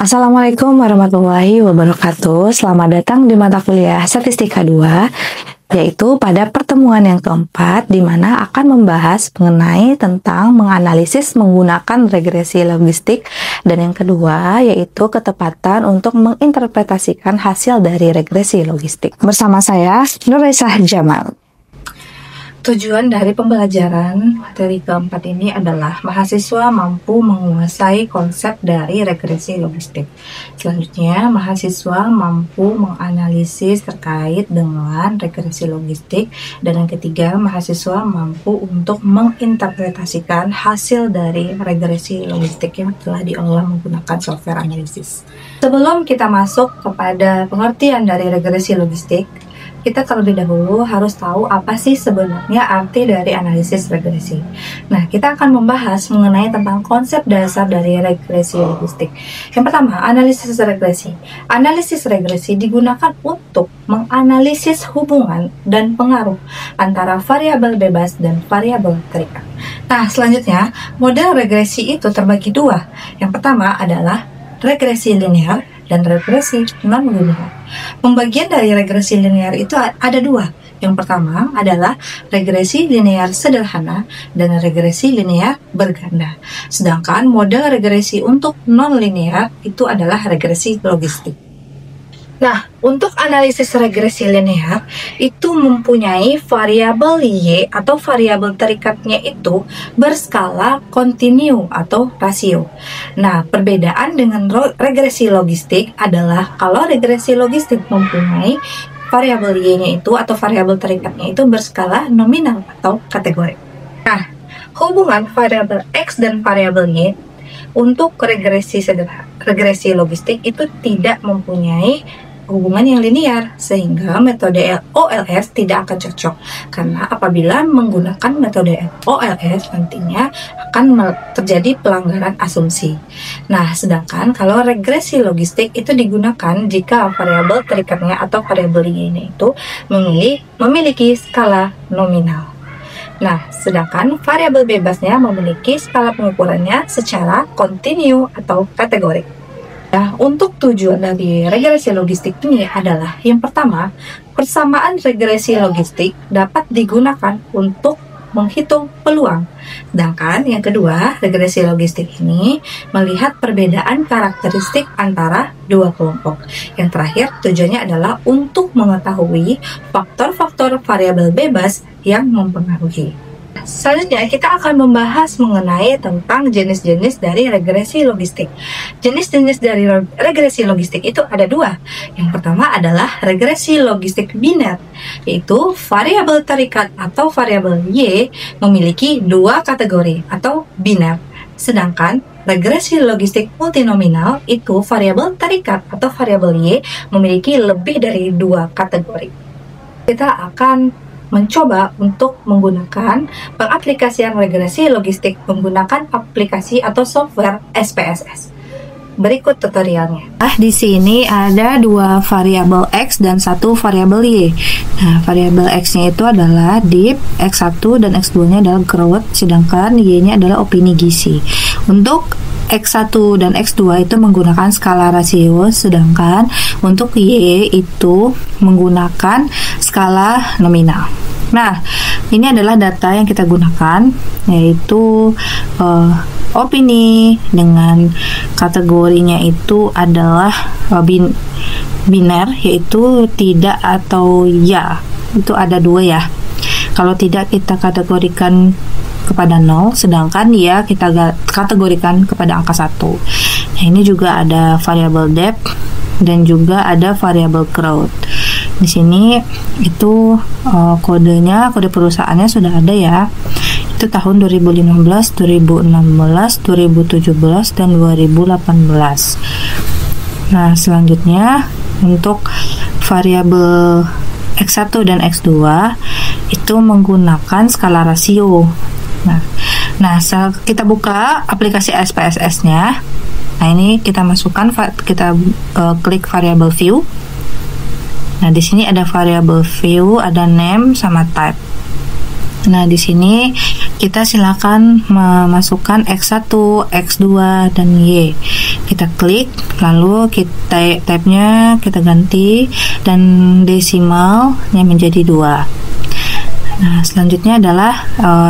Assalamualaikum warahmatullahi wabarakatuh. Selamat datang di mata kuliah Statistika 2, yaitu pada pertemuan yang keempat, di mana akan membahas mengenai tentang menganalisis menggunakan regresi logistik, dan yang kedua yaitu ketepatan untuk menginterpretasikan hasil dari regresi logistik. Bersama saya, Nuraisah Jamal. Tujuan dari pembelajaran materi keempat ini adalah mahasiswa mampu menguasai konsep dari regresi logistik. Selanjutnya, mahasiswa mampu menganalisis terkait dengan regresi logistik. Dan yang ketiga, mahasiswa mampu untuk menginterpretasikan hasil dari regresi logistik yang telah diolah menggunakan software analisis. Sebelum kita masuk kepada pengertian dari regresi logistik, kita terlebih dahulu harus tahu apa sih sebenarnya arti dari analisis regresi. Nah, kita akan membahas mengenai tentang konsep dasar dari regresi logistik. Yang pertama, analisis regresi. Analisis regresi digunakan untuk menganalisis hubungan dan pengaruh antara variabel bebas dan variabel terikat. Nah, selanjutnya, model regresi itu terbagi dua. Yang pertama adalah regresi linear dan regresi non-linear. Pembagian dari regresi linear itu ada dua. Yang pertama adalah regresi linear sederhana dan regresi linear berganda. Sedangkan model regresi untuk non-linear itu adalah regresi logistik. Nah, untuk analisis regresi linear itu mempunyai variabel Y atau variabel terikatnya itu berskala kontinu atau rasio. Nah, perbedaan dengan regresi logistik adalah kalau regresi logistik mempunyai variabel Y-nya itu atau variabel terikatnya itu berskala nominal atau kategori. Nah, hubungan variabel X dan variabel Y untuk regresi logistik itu tidak mempunyai hubungan yang linear, sehingga metode OLS tidak akan cocok, karena apabila menggunakan metode OLS nantinya akan terjadi pelanggaran asumsi. Nah, sedangkan kalau regresi logistik itu digunakan jika variabel terikatnya atau variabel Y-nya itu memiliki skala nominal. Nah, sedangkan variabel bebasnya memiliki skala pengukurannya secara kontinu atau kategorik. Nah, untuk tujuan dari regresi logistik ini adalah yang pertama, persamaan regresi logistik dapat digunakan untuk menghitung peluang. Sedangkan yang kedua, regresi logistik ini melihat perbedaan karakteristik antara dua kelompok. Yang terakhir, tujuannya adalah untuk mengetahui faktor-faktor variabel bebas yang mempengaruhi. Selanjutnya, kita akan membahas mengenai tentang jenis-jenis dari regresi logistik. Jenis-jenis dari regresi logistik itu ada dua. Yang pertama adalah regresi logistik biner, yaitu variabel terikat atau variabel Y memiliki dua kategori atau biner. Sedangkan regresi logistik multinominal itu variabel terikat atau variabel Y memiliki lebih dari dua kategori. Kita akan mencoba untuk menggunakan pengaplikasian regresi logistik menggunakan aplikasi atau software SPSS. Berikut tutorialnya. Di sini ada dua variabel X dan satu variabel Y. Nah, variabel X-nya itu adalah DIP, X1 dan X2-nya adalah growth, sedangkan Y-nya adalah opini gizi. Untuk X1 dan X2 itu menggunakan skala rasio, sedangkan untuk Y itu menggunakan skala nominal. Nah, ini adalah data yang kita gunakan, yaitu opini dengan kategorinya itu adalah biner, yaitu tidak atau ya. Itu ada dua ya. Kalau tidak kita kategorikan kepada 0, sedangkan ya kita kategorikan kepada angka 1. Nah, ini juga ada variabel depth dan juga ada variabel growth. Di sini itu kodenya, kode perusahaannya sudah ada ya. Itu tahun 2015, 2016, 2017 dan 2018. Nah, selanjutnya untuk variabel X1 dan X2 itu menggunakan skala rasio. Nah, kita buka aplikasi SPSS-nya. Nah, ini kita masukkan, kita klik variable view. Nah, di sini ada variable view, ada name sama type. Nah, di sini kita silakan memasukkan X1, X2, dan Y. Kita klik, lalu kita tabnya kita ganti dan desimalnya menjadi 2. Nah, selanjutnya adalah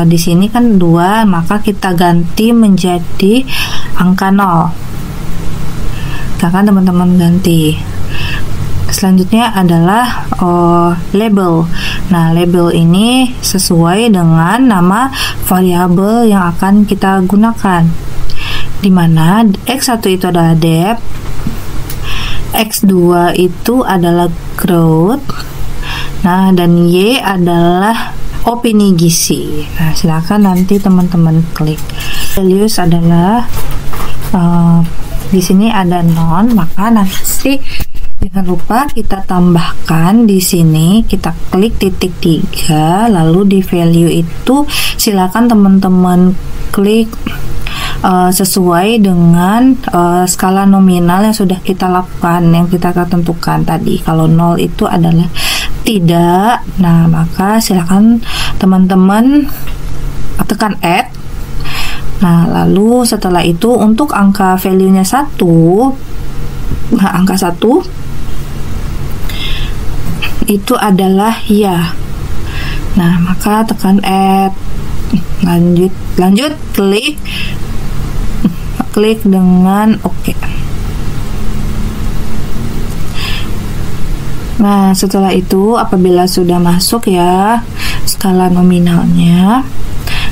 di sini kan 2, maka kita ganti menjadi angka 0. Silakan teman-teman ganti. Selanjutnya adalah label. Nah, label ini sesuai dengan nama variabel yang akan kita gunakan. Di mana X1 itu adalah depth, X2 itu adalah growth, nah dan Y adalah opini gizi. Nah, silakan nanti teman-teman klik. Values adalah di sini ada non, maka nanti jangan lupa kita tambahkan di sini, kita klik titik 3, lalu di value itu silakan teman-teman klik sesuai dengan skala nominal yang sudah kita lakukan, yang kita tentukan tadi. Kalau 0 itu adalah tidak, nah maka silakan teman-teman tekan add. Nah, lalu setelah itu untuk angka value-nya 1, nah angka 1 itu adalah ya. Nah, maka tekan add, lanjut klik dengan oke. Nah, setelah itu apabila sudah masuk ya skala nominalnya,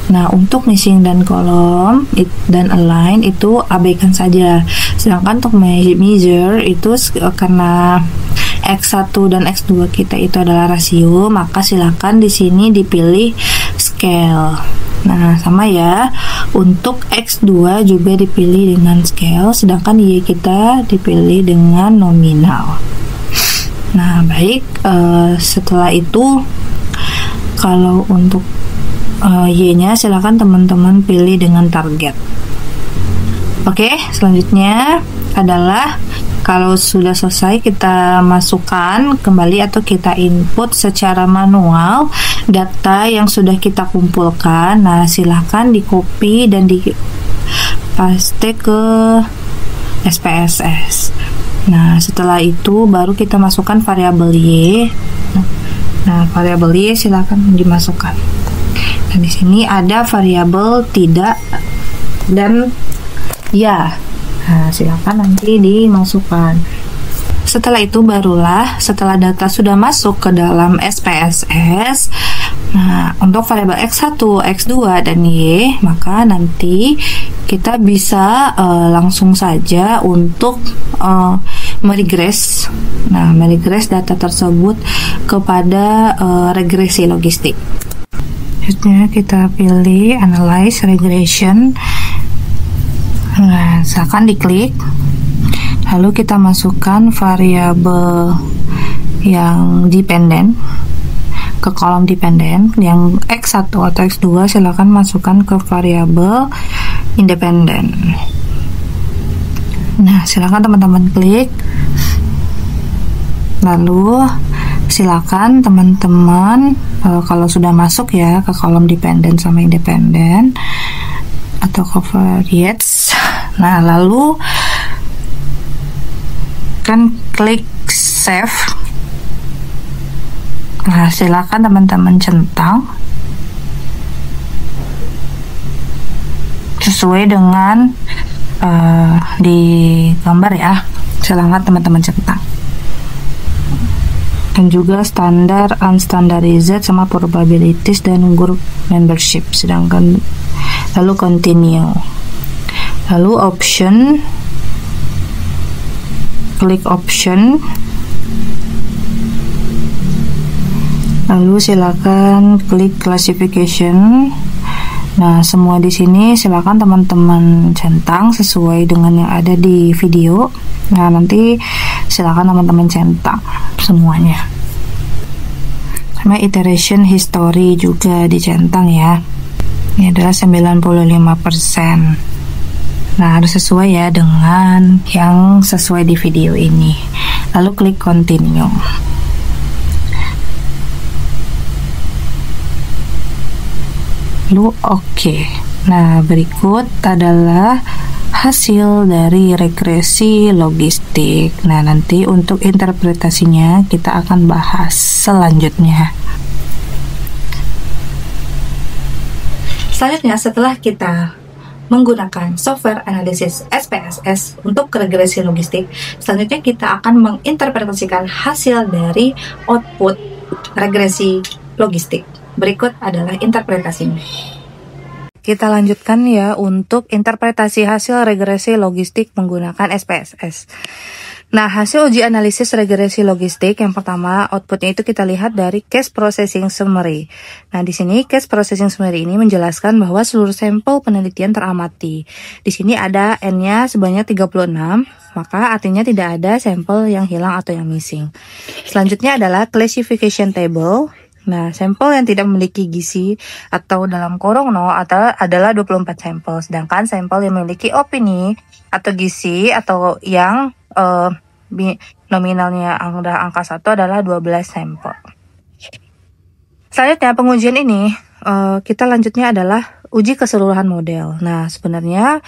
nah untuk missing dan kolom dan align itu abaikan saja. Sedangkan untuk measure itu karena X1 dan X2 kita itu adalah rasio, maka silakan di sini dipilih scale. Nah, sama ya. Untuk X2 juga dipilih dengan scale, sedangkan Y kita dipilih dengan nominal. Nah, baik, setelah itu kalau untuk Y-nya silakan teman-teman pilih dengan target. Oke, selanjutnya adalah kalau sudah selesai kita masukkan kembali atau kita input secara manual data yang sudah kita kumpulkan. Nah, silahkan di copy dan di paste ke SPSS. Nah, setelah itu baru kita masukkan variabel Y. Nah, variabel Y silahkan dimasukkan. Nah, di sini ada variabel tidak dan ya. Nah, silakan nanti dimasukkan. Setelah itu barulah setelah data sudah masuk ke dalam SPSS, nah untuk variabel X1, X2 dan Y, maka nanti kita bisa langsung saja untuk meregress. Nah, meregress data tersebut kepada regresi logistik. Selanjutnya kita pilih analyze regression. Nah, silakan diklik, lalu kita masukkan variabel yang dependen ke kolom dependen. Yang X1 atau X2 silakan masukkan ke variabel independen. Nah, silakan teman-teman klik, lalu silakan teman-teman kalau sudah masuk ya ke kolom dependen sama independen atau covariates. Nah, lalu kan klik save. Nah, silakan teman-teman centang sesuai dengan di gambar ya. Silakan teman-teman centang. Dan juga standar, unstandarized sama probabilities dan group membership. Sedangkan lalu continue. Lalu option, klik option, lalu silakan klik classification. Nah, semua di sini silakan teman-teman centang sesuai dengan yang ada di video. Nah, nanti silakan teman-teman centang semuanya. Sama iteration history juga dicentang ya. Ini adalah 95%. Nah, harus sesuai ya dengan yang sesuai di video ini. Lalu klik continue. lalu oke. Nah, berikut adalah hasil dari regresi logistik. Nah, nanti untuk interpretasinya kita akan bahas selanjutnya. Selanjutnya, setelah kita menggunakan software analisis SPSS untuk regresi logistik, selanjutnya kita akan menginterpretasikan hasil dari output regresi logistik. Berikut adalah interpretasinya. Kita lanjutkan ya untuk interpretasi hasil regresi logistik menggunakan SPSS. Nah, hasil uji analisis regresi logistik yang pertama outputnya itu kita lihat dari case processing summary. Nah, di sini case processing summary ini menjelaskan bahwa seluruh sampel penelitian teramati. Di sini ada N-nya sebanyak 36, maka artinya tidak ada sampel yang hilang atau yang missing. Selanjutnya adalah classification table. Nah, sampel yang tidak memiliki gizi atau dalam kurung 0 adalah 24 sampel, sedangkan sampel yang memiliki opini atau gizi atau yang nominalnya angka 1 adalah 12 sampel. Selanjutnya pengujian ini kita lanjutnya adalah uji keseluruhan model. Nah, sebenarnya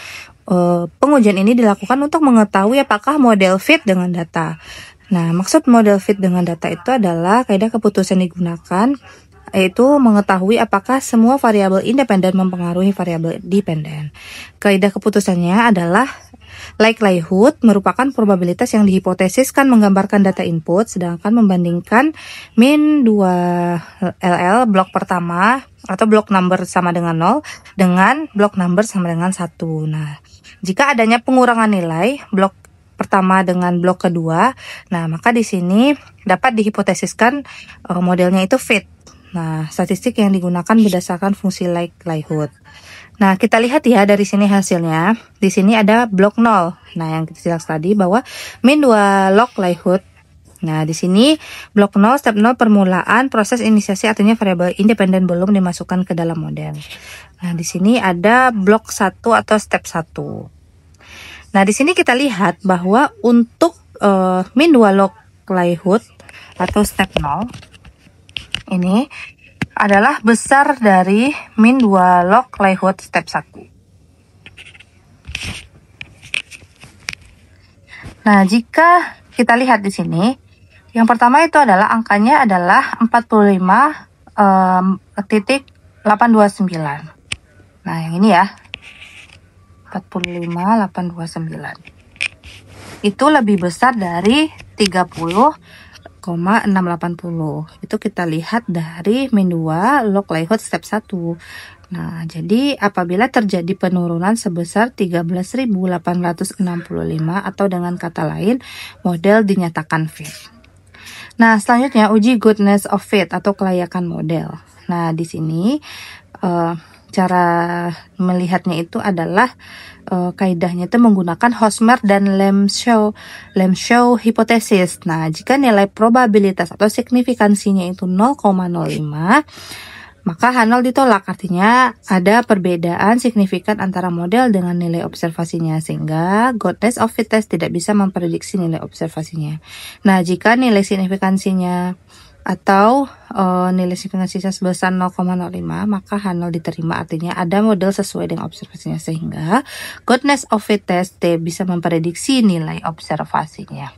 pengujian ini dilakukan untuk mengetahui apakah model fit dengan data. Nah, maksud model fit dengan data itu adalah kaidah keputusan digunakan, yaitu mengetahui apakah semua variabel independen mempengaruhi variabel dependen. Kaidah keputusannya adalah likelihood merupakan probabilitas yang dihipotesiskan menggambarkan data input, sedangkan membandingkan min 2 LL blok pertama atau blok number sama dengan 0 dengan blok number sama dengan 1. Nah, jika adanya pengurangan nilai blok pertama dengan blok kedua, nah maka di sini dapat dihipotesiskan modelnya itu fit. Nah, statistik yang digunakan berdasarkan fungsi likelihood. Nah, kita lihat ya dari sini hasilnya. Di sini ada blok 0. Nah, yang kita jelas tadi bahwa min 2 log likelihood. Nah, di sini blok 0 step 0 permulaan proses inisiasi, artinya variabel independen belum dimasukkan ke dalam model. Nah, di sini ada blok 1 atau step 1. Nah, di sini kita lihat bahwa untuk min 2 log likelihood atau step 0 ini adalah besar dari min 2 log likelihood step 1. Nah, jika kita lihat di sini, yang pertama itu adalah angkanya adalah 45,829. Nah, yang ini ya. 45,829 itu lebih besar dari 30,680. Itu kita lihat dari min 2 log likelihood step 1. Nah, jadi apabila terjadi penurunan sebesar 13.865 atau dengan kata lain model dinyatakan fit. Nah, selanjutnya uji goodness of fit atau kelayakan model. Nah, di sini cara melihatnya itu adalah kaidahnya itu menggunakan Hosmer dan Lemshow hipotesis. Nah, jika nilai probabilitas atau signifikansinya itu 0,05, maka H0 ditolak, artinya ada perbedaan signifikan antara model dengan nilai observasinya, sehingga goodness of fit test tidak bisa memprediksi nilai observasinya. Nah, jika nilai signifikansinya atau nilai signifikansinya sebesar 0,05, maka H0 diterima, artinya ada model sesuai dengan observasinya, sehingga goodness of fit test bisa memprediksi nilai observasinya.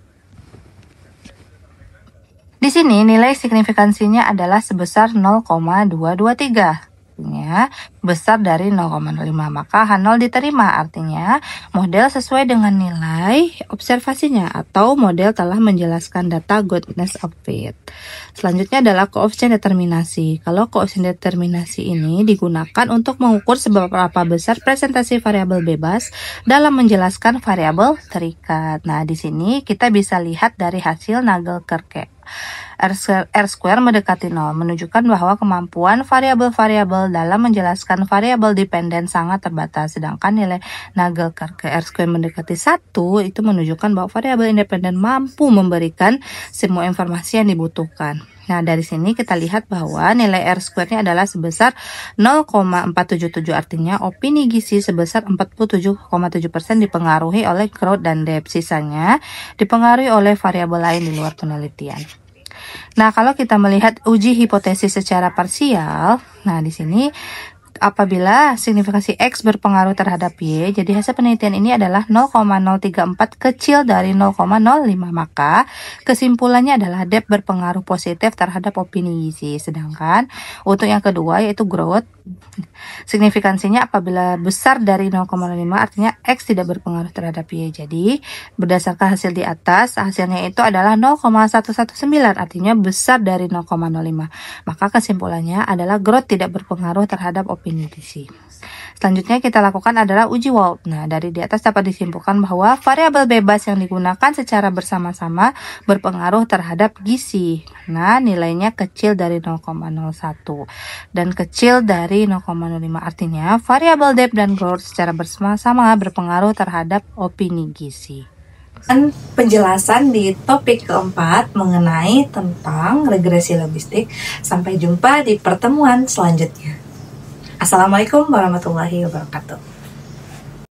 Di sini nilai signifikansinya adalah sebesar 0,223. Artinya besar dari 0,05, maka H0 diterima, artinya model sesuai dengan nilai observasinya atau model telah menjelaskan data goodness of fit. Selanjutnya adalah koefisien determinasi. Kalau koefisien determinasi ini digunakan untuk mengukur seberapa besar presentasi variabel bebas dalam menjelaskan variabel terikat. Nah, di sini kita bisa lihat dari hasil Nagelkerke. R-square mendekati 0 menunjukkan bahwa kemampuan variabel-variabel dalam menjelaskan variabel dependen sangat terbatas, sedangkan nilai Nagelkerke R-square mendekati 1 itu menunjukkan bahwa variabel independen mampu memberikan semua informasi yang dibutuhkan. Nah, dari sini kita lihat bahwa nilai R-square-nya adalah sebesar 0,477, artinya opini gizi sebesar 47,7% dipengaruhi oleh growth dan depth, sisanya dipengaruhi oleh variabel lain di luar penelitian. Nah, kalau kita melihat uji hipotesis secara parsial, nah di sini apabila signifikasi X berpengaruh terhadap Y, jadi hasil penelitian ini adalah 0,034 kecil dari 0,05, maka kesimpulannya adalah depth berpengaruh positif terhadap opini gizi. Sedangkan untuk yang kedua yaitu growth, signifikansinya apabila besar dari 0,5 artinya X tidak berpengaruh terhadap Y. Jadi berdasarkan hasil di atas, hasilnya itu adalah 0,119 artinya besar dari 0,05. Maka kesimpulannya adalah growth tidak berpengaruh terhadap opini gizi. Selanjutnya kita lakukan adalah uji Wald. Nah, dari di atas dapat disimpulkan bahwa variabel bebas yang digunakan secara bersama-sama berpengaruh terhadap gizi karena nilainya kecil dari 0,01 dan kecil dari 0,05. Artinya variabel depth dan growth secara bersama-sama berpengaruh terhadap opini gizi. Dan penjelasan di topik keempat mengenai tentang regresi logistik. Sampai jumpa di pertemuan selanjutnya. Assalamualaikum warahmatullahi wabarakatuh.